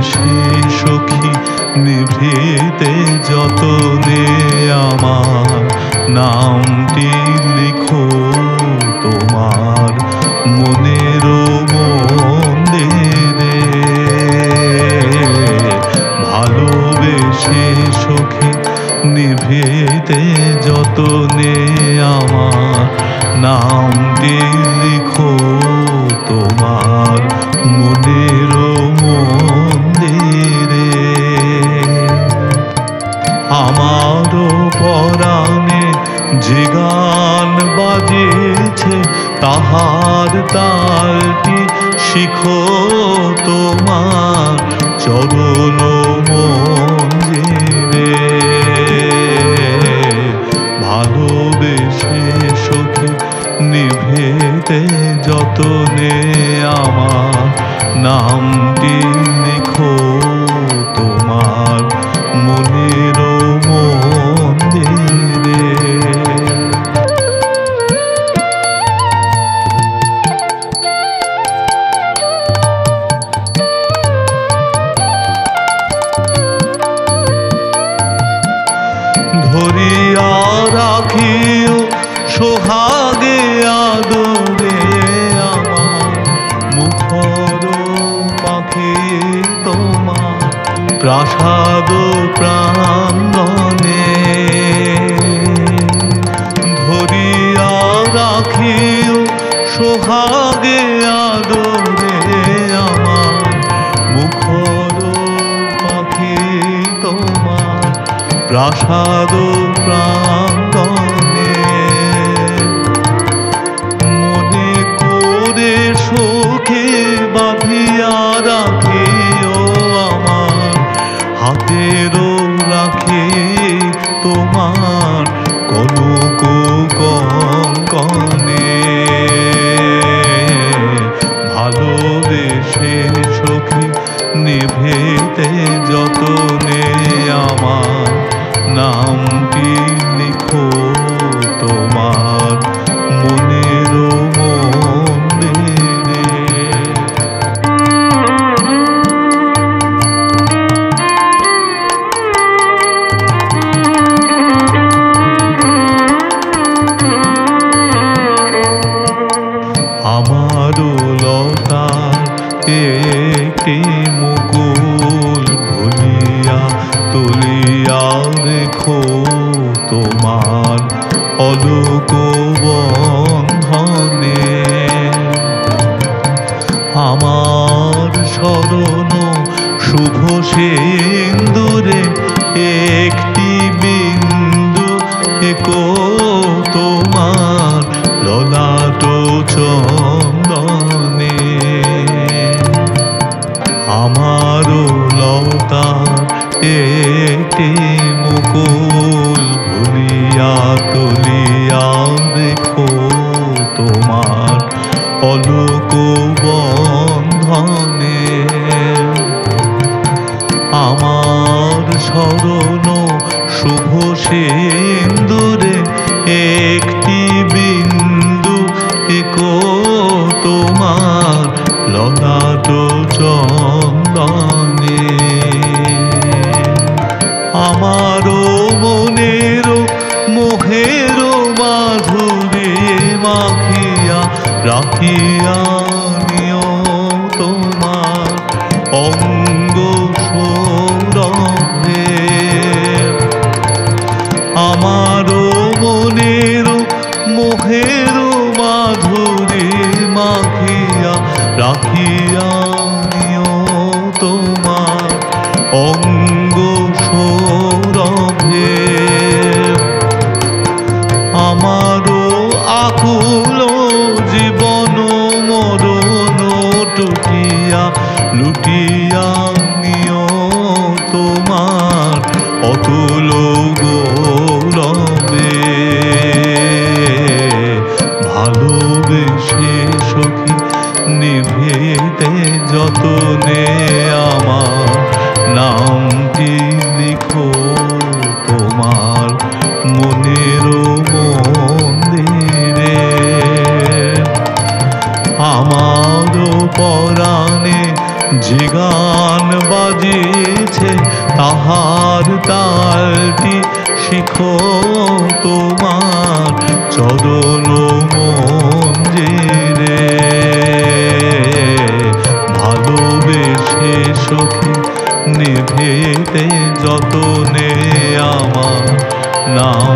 ভালোবেসে সখী নিভৃতে যতনে আমার নামটি লিখো তোমার মনের মন্দিরে। ভালোবেসে সখী নিভৃতে যতনে আমার নামটি লিখো তোমার মনের মন্দিরে। আমারও পরাণে যে গান বাজেছে তাহার তালটি শিখো তোমার চরণ মঞ্জিরে। ভালোবেসে সখী নিভৃতে যতনে আমার নামটি লিখো তোমার মনের মন্দিরে। ধরিয়া রাখিও সোহাগে আদরে আমার মুখর পাখি তোমার প্রাসাদ প্রাঙ্গণে। ধরিয়া রাখিও সোহাগে আদরে আমার মুখর পাখি তোমার প্রাসাদ প্রাঙ্গণে। মনে করে সুখে বাঁধিয়া রাখিও আমার হাতেরও রাখি তোমার কনক কঙ্কণে। ভালোবেসে সখী নিভৃতে যতনে আমার নামটি লিখো তোমার মনের মন্দিরে। আমারও লতার একটি মুকুল ভুলিয়া তুলিয়া রেখো তোমার অলোক বন্ধনে। আমার শরণ শুভ সিন্দুরে একটি বিন্দু একো তোমার ললাট চন্দনে। আমারও লতার একটি মুকুল ভুলিয়া তুলিয়া দেখো তোমার অলোক বন্ধনে। আমার শরণ শুভ সিন্দুরে একটি বিন্দু একো তোমার ললাট চন্দনে। আমারও মনের মোহের মাধুরী মাখিয়া রাখিয়া নিও তোমার অঙ্গ সৌরভে। আমারও মনের মোহের মাধুরী মাখিয়া রাখিয়া নিও তোমার অঙ্গ সৌরভে। আমারও আকুল জীবন মরণ টুটিয়া লুটিয়া নিও তোমার অতুল গৌরবে। ভালোবেসে সখী নিভৃতে যতনে আমার নামটি লিখো তোমার মনের মন্দিরে। আমার পরাণে যে গান বাজে তালটি শিখো তোমার চরণ মঞ্জিরে। ভালোবেসে সখী নিভেতে যতনে আমার নাম